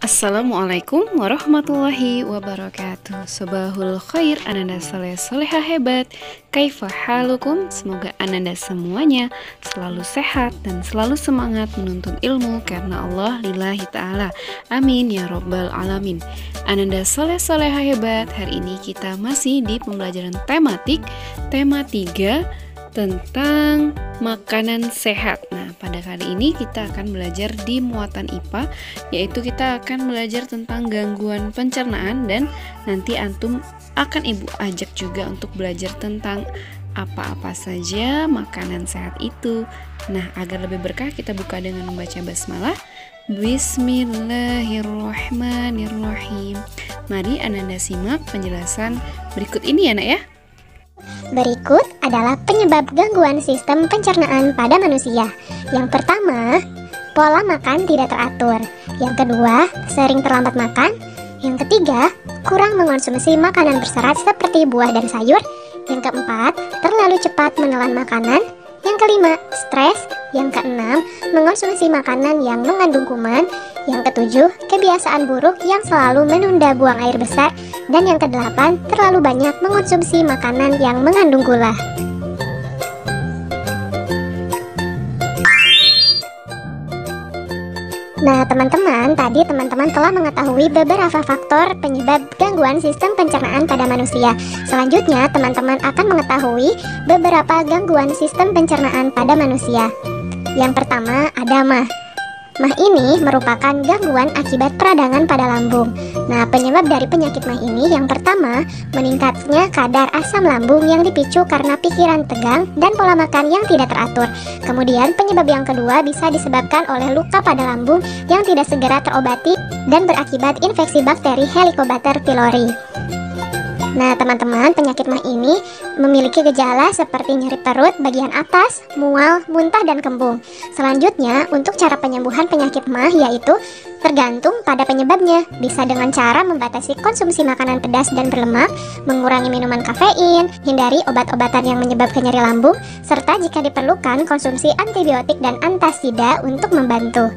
Assalamualaikum warahmatullahi wabarakatuh. Sobahul khair, ananda soleh soleha hebat. Kaifa halukum? Semoga ananda semuanya selalu sehat dan selalu semangat menuntut ilmu karena Allah lillahi ta'ala. Amin ya robbal alamin. Ananda soleh soleha hebat. Hari ini kita masih di pembelajaran tematik tema 3 tentang makanan sehat. Nah, pada kali ini kita akan belajar di muatan IPA, yaitu kita akan belajar tentang gangguan pencernaan, dan nanti antum akan ibu ajak juga untuk belajar tentang apa-apa saja makanan sehat itu. Nah, agar lebih berkah kita buka dengan membaca basmalah. Bismillahirrahmanirrahim. Mari ananda simak penjelasan berikut ini ya nak ya. Berikut adalah penyebab gangguan sistem pencernaan pada manusia. Yang pertama, pola makan tidak teratur. Yang kedua, sering terlambat makan. Yang ketiga, kurang mengonsumsi makanan berserat seperti buah dan sayur. Yang keempat, terlalu cepat menelan makanan. Yang kelima, stres. Yang keenam, mengonsumsi makanan yang mengandung kuman. Yang ketujuh, kebiasaan buruk yang selalu menunda buang air besar. Dan yang kedelapan, terlalu banyak mengonsumsi makanan yang mengandung gula. Nah teman-teman, tadi teman-teman telah mengetahui beberapa faktor penyebab gangguan sistem pencernaan pada manusia. Selanjutnya teman-teman akan mengetahui beberapa gangguan sistem pencernaan pada manusia. Yang pertama ada MAH. MAH ini merupakan gangguan akibat peradangan pada lambung. Nah, penyebab dari penyakit MAH ini yang pertama, meningkatnya kadar asam lambung yang dipicu karena pikiran tegang dan pola makan yang tidak teratur. Kemudian, penyebab yang kedua bisa disebabkan oleh luka pada lambung yang tidak segera terobati dan berakibat infeksi bakteri Helicobacter pylori. Nah teman-teman, penyakit MAH ini memiliki gejala seperti nyeri perut bagian atas, mual, muntah, dan kembung. Selanjutnya, untuk cara penyembuhan penyakit MAH yaitu tergantung pada penyebabnya. Bisa dengan cara membatasi konsumsi makanan pedas dan berlemak, mengurangi minuman kafein, hindari obat-obatan yang menyebabkan nyeri lambung, serta jika diperlukan konsumsi antibiotik dan antasida untuk membantu.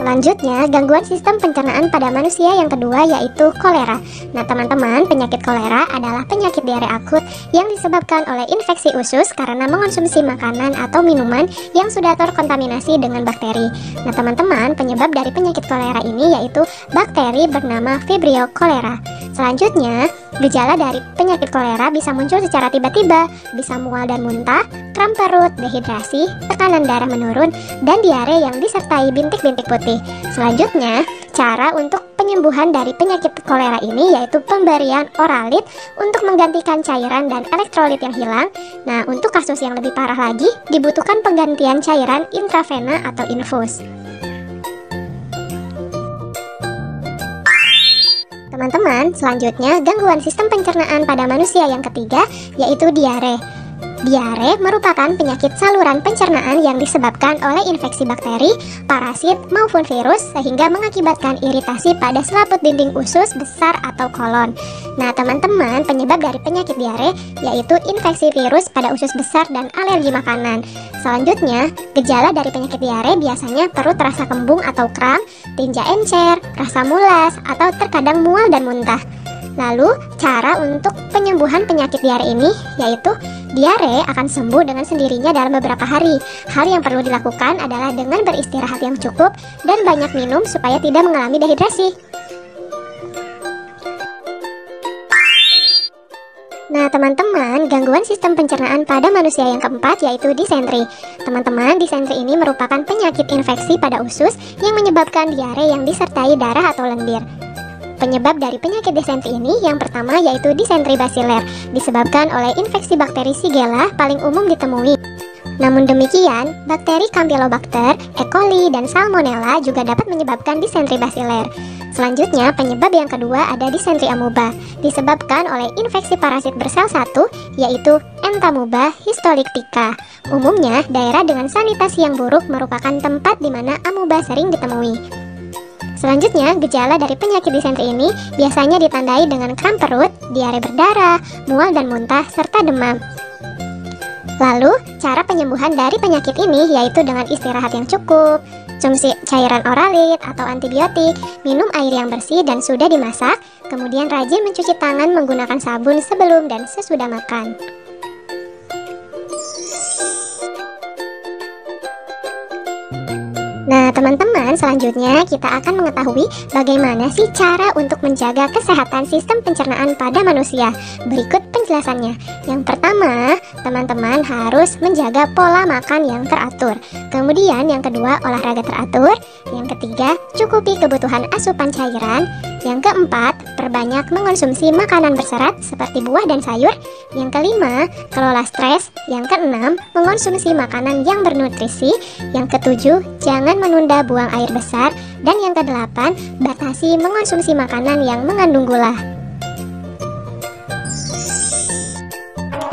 Selanjutnya, gangguan sistem pencernaan pada manusia yang kedua yaitu kolera. Nah teman-teman, penyakit kolera adalah penyakit diare akut yang disebabkan oleh infeksi usus karena mengonsumsi makanan atau minuman yang sudah terkontaminasi dengan bakteri. Nah teman-teman, penyebab dari penyakit kolera ini yaitu bakteri bernama Vibrio cholera. Selanjutnya, gejala dari penyakit kolera bisa muncul secara tiba-tiba, bisa mual dan muntah, kram perut, dehidrasi, tekanan darah menurun, dan diare yang disertai bintik-bintik putih. Selanjutnya, cara untuk penyembuhan dari penyakit kolera ini yaitu pemberian oralit untuk menggantikan cairan dan elektrolit yang hilang. Nah, untuk kasus yang lebih parah lagi, dibutuhkan penggantian cairan intravena atau infus. Teman-teman, selanjutnya gangguan sistem pencernaan pada manusia yang ketiga yaitu diare. Diare merupakan penyakit saluran pencernaan yang disebabkan oleh infeksi bakteri, parasit, maupun virus sehingga mengakibatkan iritasi pada selaput dinding usus besar atau kolon. Nah teman-teman, penyebab dari penyakit diare yaitu infeksi virus pada usus besar dan alergi makanan. Selanjutnya, gejala dari penyakit diare biasanya perut terasa kembung atau kram, tinja encer, rasa mulas, atau terkadang mual dan muntah. Lalu, cara untuk penyembuhan penyakit diare ini yaitu diare akan sembuh dengan sendirinya dalam beberapa hari. Hal yang perlu dilakukan adalah dengan beristirahat yang cukup dan banyak minum supaya tidak mengalami dehidrasi. Nah teman-teman, gangguan sistem pencernaan pada manusia yang keempat yaitu disentri. Teman-teman, disentri ini merupakan penyakit infeksi pada usus yang menyebabkan diare yang disertai darah atau lendir. Penyebab dari penyakit disentri ini yang pertama yaitu disentri basiler, disebabkan oleh infeksi bakteri Shigella paling umum ditemui. Namun demikian, bakteri Campylobacter, E. coli, dan Salmonella juga dapat menyebabkan disentri basiler. Selanjutnya, penyebab yang kedua ada disentri amoeba, disebabkan oleh infeksi parasit bersel 1, yaitu Entamoeba histolytica. Umumnya, daerah dengan sanitasi yang buruk merupakan tempat di mana amoeba sering ditemui. Selanjutnya, gejala dari penyakit disentri ini biasanya ditandai dengan kram perut, diare berdarah, mual dan muntah, serta demam. Lalu, cara penyembuhan dari penyakit ini yaitu dengan istirahat yang cukup, konsumsi cairan oralit atau antibiotik, minum air yang bersih dan sudah dimasak, kemudian rajin mencuci tangan menggunakan sabun sebelum dan sesudah makan. Nah, teman-teman, selanjutnya kita akan mengetahui bagaimana sih cara untuk menjaga kesehatan sistem pencernaan pada manusia. Berikut penjelasannya. Yang pertama, teman-teman harus menjaga pola makan yang teratur. Kemudian yang kedua, olahraga teratur. Yang ketiga, cukupi kebutuhan asupan cairan. Yang keempat, perbanyak mengonsumsi makanan berserat seperti buah dan sayur. Yang kelima, kelola stres. Yang keenam, mengonsumsi makanan yang bernutrisi. Yang ketujuh, jangan menunda buang air besar. Dan yang kedelapan, batasi mengonsumsi makanan yang mengandung gula.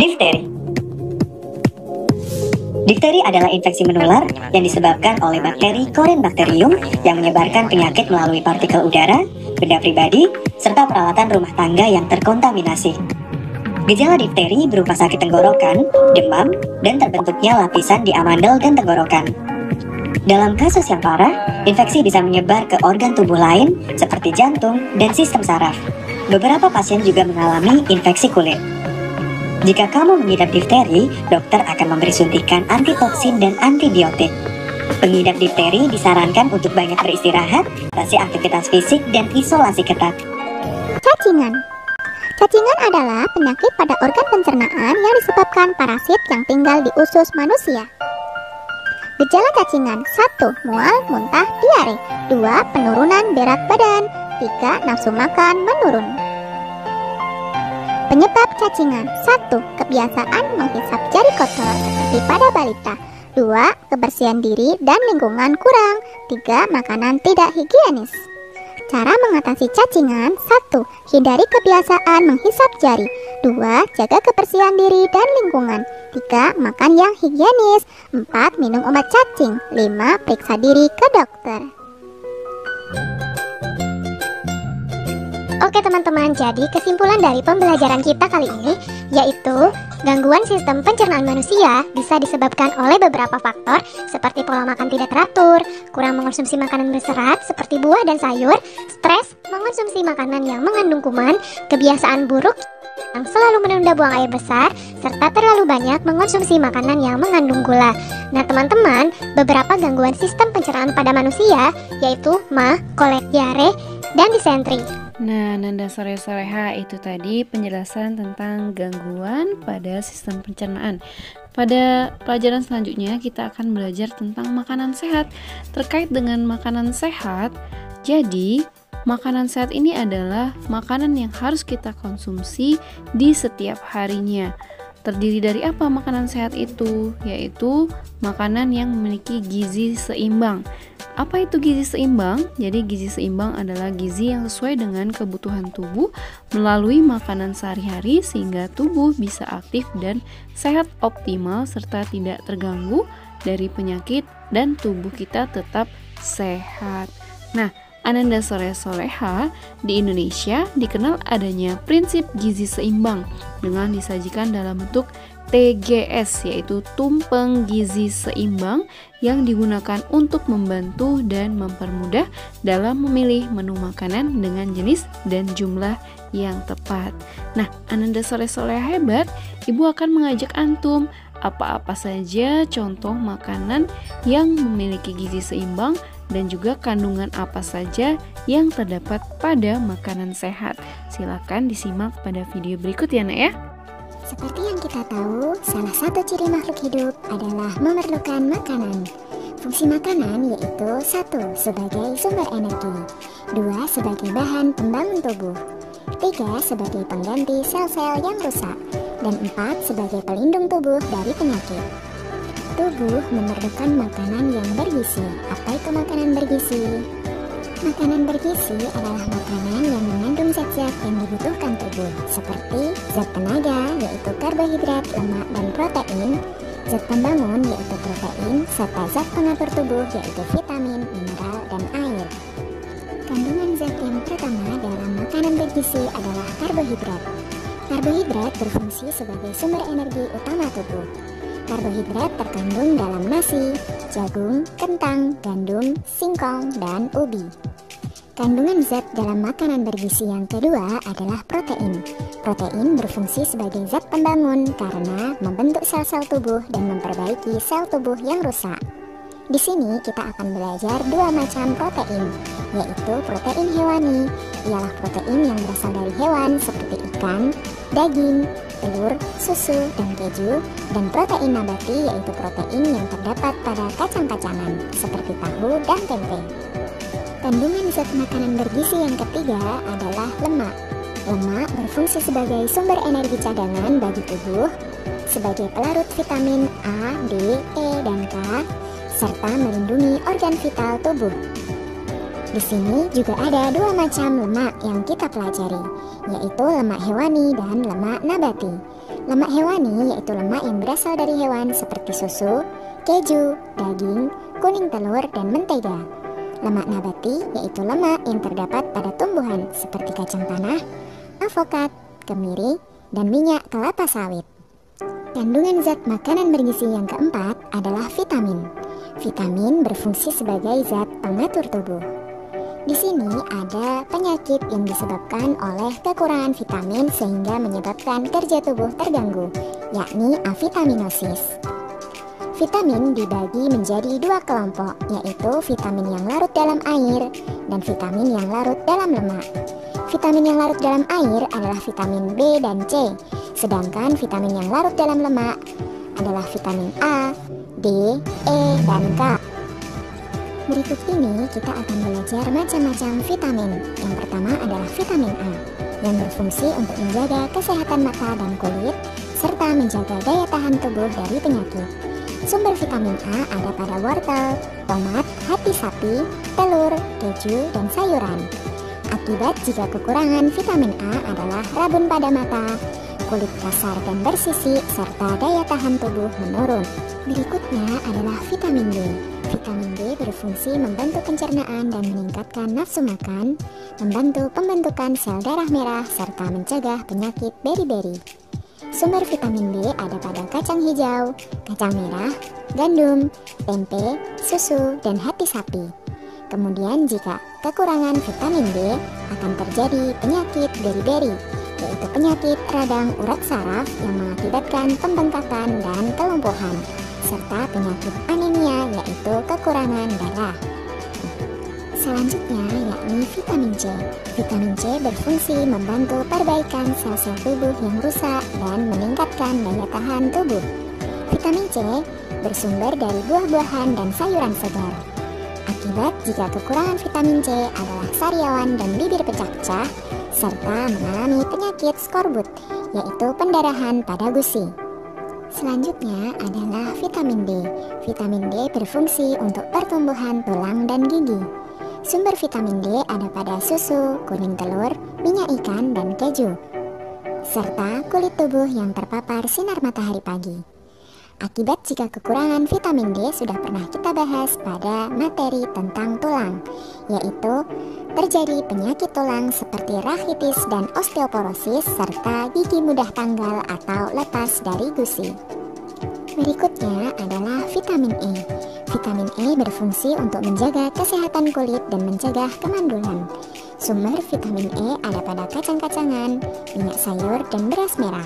Difteri. Difteri adalah infeksi menular yang disebabkan oleh bakteri Corynebacterium yang menyebarkan penyakit melalui partikel udara, benda pribadi, serta peralatan rumah tangga yang terkontaminasi. Gejala difteri berupa sakit tenggorokan, demam, dan terbentuknya lapisan di amandel dan tenggorokan. Dalam kasus yang parah, infeksi bisa menyebar ke organ tubuh lain seperti jantung dan sistem saraf. Beberapa pasien juga mengalami infeksi kulit. Jika kamu mengidap difteri, dokter akan memberi suntikan antitoksin dan antibiotik. Pengidap difteri disarankan untuk banyak beristirahat, batasi aktivitas fisik, dan isolasi ketat. Cacingan. Cacingan adalah penyakit pada organ pencernaan yang disebabkan parasit yang tinggal di usus manusia. Gejala cacingan: 1. Mual, muntah, diare. 2. Penurunan berat badan. 3. Nafsu makan menurun. Penyebab cacingan: 1. Kebiasaan menghisap jari kotor seperti pada balita. 2. Kebersihan diri dan lingkungan kurang. 3. Makanan tidak higienis. Cara mengatasi cacingan: 1. Hindari kebiasaan menghisap jari. 2. Jaga kebersihan diri dan lingkungan. 3. Makan yang higienis. 4. Minum obat cacing. 5. Periksa diri ke dokter. Oke teman-teman, jadi kesimpulan dari pembelajaran kita kali ini yaitu gangguan sistem pencernaan manusia bisa disebabkan oleh beberapa faktor seperti pola makan tidak teratur, kurang mengonsumsi makanan berserat seperti buah dan sayur, stres, mengonsumsi makanan yang mengandung kuman, kebiasaan buruk yang selalu menunda buang air besar, serta terlalu banyak mengonsumsi makanan yang mengandung gula. Nah teman-teman, beberapa gangguan sistem pencernaan pada manusia yaitu MAH, kolera, diare, dan disentri. Nah, Nanda Soleha itu tadi penjelasan tentang gangguan pada sistem pencernaan. Pada pelajaran selanjutnya kita akan belajar tentang makanan sehat. Terkait dengan makanan sehat, jadi makanan sehat ini adalah makanan yang harus kita konsumsi di setiap harinya. Terdiri dari apa makanan sehat itu? Yaitu makanan yang memiliki gizi seimbang. Apa itu gizi seimbang? Jadi gizi seimbang adalah gizi yang sesuai dengan kebutuhan tubuh melalui makanan sehari-hari sehingga tubuh bisa aktif dan sehat optimal serta tidak terganggu dari penyakit dan tubuh kita tetap sehat. Nah, Ananda Soleha di Indonesia dikenal adanya prinsip gizi seimbang dengan disajikan dalam bentuk TGS, yaitu tumpeng gizi seimbang yang digunakan untuk membantu dan mempermudah dalam memilih menu makanan dengan jenis dan jumlah yang tepat. Nah, Ananda Soleha hebat, Ibu akan mengajak antum apa-apa saja contoh makanan yang memiliki gizi seimbang dan juga kandungan apa saja yang terdapat pada makanan sehat. Silakan disimak pada video berikut ya, Nak ya. Seperti yang kita tahu, salah satu ciri makhluk hidup adalah memerlukan makanan. Fungsi makanan yaitu 1. Sebagai sumber energi, 2. Sebagai bahan pembangun tubuh, 3. Sebagai pengganti sel-sel yang rusak, dan 4. Sebagai pelindung tubuh dari penyakit. Tubuh memerlukan makanan yang bergizi. Apa itu makanan bergizi? Makanan bergizi adalah makanan yang mengandung zat-zat yang dibutuhkan tubuh, seperti zat tenaga yaitu karbohidrat, lemak, dan protein, zat pembangun yaitu protein, serta zat pengatur tubuh yaitu vitamin, mineral, dan air. Kandungan zat yang pertama dalam makanan bergizi adalah karbohidrat. Karbohidrat berfungsi sebagai sumber energi utama tubuh. Karbohidrat terkandung dalam nasi, jagung, kentang, gandum, singkong, dan ubi. Kandungan zat dalam makanan bergizi yang kedua adalah protein. Protein berfungsi sebagai zat pembangun karena membentuk sel-sel tubuh dan memperbaiki sel tubuh yang rusak. Di sini kita akan belajar dua macam protein, yaitu protein hewani, ialah protein yang berasal dari hewan seperti ikan, daging, telur, susu, dan keju, dan protein nabati yaitu protein yang terdapat pada kacang-kacangan seperti tahu dan tempe. Kandungan zat makanan bergizi yang ketiga adalah lemak. Lemak berfungsi sebagai sumber energi cadangan bagi tubuh, sebagai pelarut vitamin A, D, E, dan K, serta melindungi organ vital tubuh. Di sini juga ada dua macam lemak yang kita pelajari, yaitu lemak hewani dan lemak nabati. Lemak hewani yaitu lemak yang berasal dari hewan seperti susu, keju, daging, kuning telur, dan mentega. Lemak nabati yaitu lemak yang terdapat pada tumbuhan seperti kacang tanah, avokat, kemiri, dan minyak kelapa sawit. Kandungan zat makanan bergizi yang keempat adalah vitamin. Vitamin berfungsi sebagai zat pengatur tubuh. Di sini ada penyakit yang disebabkan oleh kekurangan vitamin sehingga menyebabkan kerja tubuh terganggu, yakni avitaminosis. Vitamin dibagi menjadi dua kelompok, yaitu vitamin yang larut dalam air dan vitamin yang larut dalam lemak. Vitamin yang larut dalam air adalah vitamin B dan C, sedangkan vitamin yang larut dalam lemak adalah vitamin A, D, E, dan K. Berikut ini kita akan belajar macam-macam vitamin. Yang pertama adalah vitamin A, yang berfungsi untuk menjaga kesehatan mata dan kulit, serta menjaga daya tahan tubuh dari penyakit. Sumber vitamin A ada pada wortel, tomat, hati sapi, telur, keju, dan sayuran. Akibat jika kekurangan vitamin A adalah rabun pada mata, kulit kasar dan bersisik, serta daya tahan tubuh menurun. Berikutnya adalah vitamin D. Vitamin D berfungsi membantu pencernaan dan meningkatkan nafsu makan, membantu pembentukan sel darah merah, serta mencegah penyakit beri-beri. Sumber vitamin D ada pada kacang hijau, kacang merah, gandum, tempe, susu, dan hati sapi. Kemudian jika kekurangan vitamin D akan terjadi penyakit beri-beri, yaitu penyakit radang urat saraf yang mengakibatkan pembengkakan dan kelumpuhan, serta penyakit anemia yaitu kekurangan darah. Selanjutnya yakni vitamin C. Vitamin C berfungsi membantu perbaikan sel-sel tubuh yang rusak dan meningkatkan daya tahan tubuh. Vitamin C bersumber dari buah-buahan dan sayuran segar. Akibat jika kekurangan vitamin C adalah sariawan dan bibir pecah-pecah, serta mengalami penyakit skorbut, yaitu pendarahan pada gusi. Selanjutnya adalah vitamin D. Vitamin D berfungsi untuk pertumbuhan tulang dan gigi. Sumber vitamin D ada pada susu, kuning telur, minyak ikan, dan keju, serta kulit tubuh yang terpapar sinar matahari pagi. Akibat jika kekurangan vitamin D sudah pernah kita bahas pada materi tentang tulang, yaitu terjadi penyakit tulang seperti rachitis dan osteoporosis, serta gigi mudah tanggal atau lepas dari gusi. Berikutnya adalah vitamin E. Vitamin E berfungsi untuk menjaga kesehatan kulit dan mencegah kemandulan. Sumber vitamin E ada pada kacang-kacangan, minyak sayur, dan beras merah.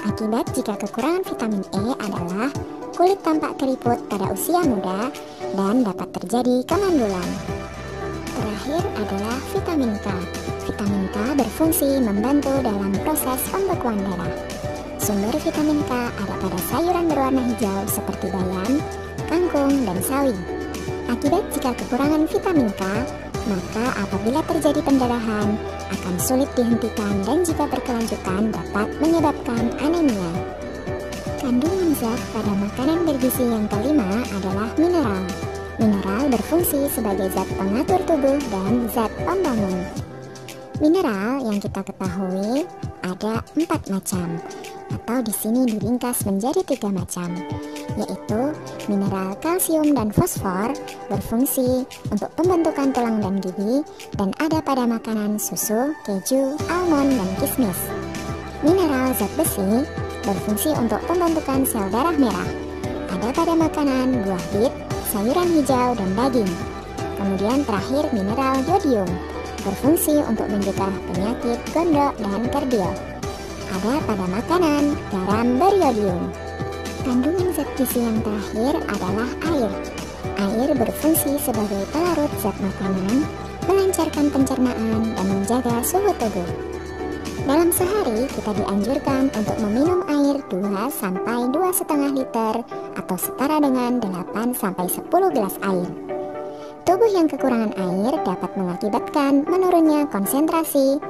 Akibat jika kekurangan vitamin E adalah kulit tampak keriput pada usia muda dan dapat terjadi kemandulan. Terakhir adalah vitamin K. Vitamin K berfungsi membantu dalam proses pembekuan darah. Sumber vitamin K ada pada sayuran berwarna hijau seperti bayam, kangkung, dan sawi. Akibat jika kekurangan vitamin K, maka apabila terjadi pendarahan akan sulit dihentikan dan jika berkelanjutan dapat menyebabkan anemia. Kandungan zat pada makanan bergizi yang kelima adalah mineral. Mineral berfungsi sebagai zat pengatur tubuh dan zat pembangun. Mineral yang kita ketahui ada 4 macam, atau di sini diringkas menjadi 3 macam, yaitu mineral kalsium dan fosfor berfungsi untuk pembentukan tulang dan gigi dan ada pada makanan susu, keju, almond, dan kismis. Mineral zat besi berfungsi untuk pembentukan sel darah merah ada pada makanan, buah bit, sayuran hijau, dan daging. Kemudian terakhir mineral yodium, berfungsi untuk mencegah penyakit gondok dan kardio. Ada pada makanan, garam beriodium. Kandungan zat gizi yang terakhir adalah air. Air berfungsi sebagai pelarut zat makanan, melancarkan pencernaan, dan menjaga suhu tubuh. Dalam sehari, kita dianjurkan untuk meminum air 2-2,5 liter atau setara dengan 8-10 gelas air. Tubuh yang kekurangan air dapat mengakibatkan menurunnya konsentrasi,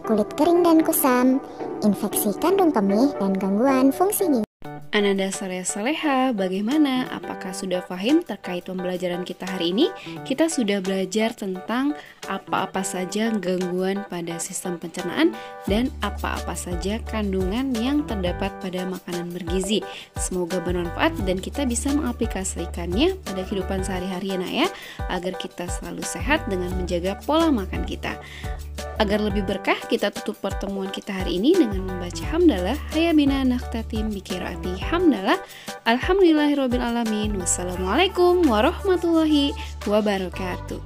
kulit kering dan kusam, infeksi kandung kemih, dan gangguan fungsi ginjal. Ananda Soleh-Soleha, bagaimana? Apakah sudah paham terkait pembelajaran kita hari ini? Kita sudah belajar tentang apa-apa saja gangguan pada sistem pencernaan dan apa-apa saja kandungan yang terdapat pada makanan bergizi. Semoga bermanfaat dan kita bisa mengaplikasikannya pada kehidupan sehari-hari ya nak ya, agar kita selalu sehat dengan menjaga pola makan kita. Agar lebih berkah, kita tutup pertemuan kita hari ini dengan membaca hamdalah. Hayya bina nakhtatim bikiraati hamdalah. Alhamdulillahirabbil alamin. Wassalamualaikum warahmatullahi wabarakatuh.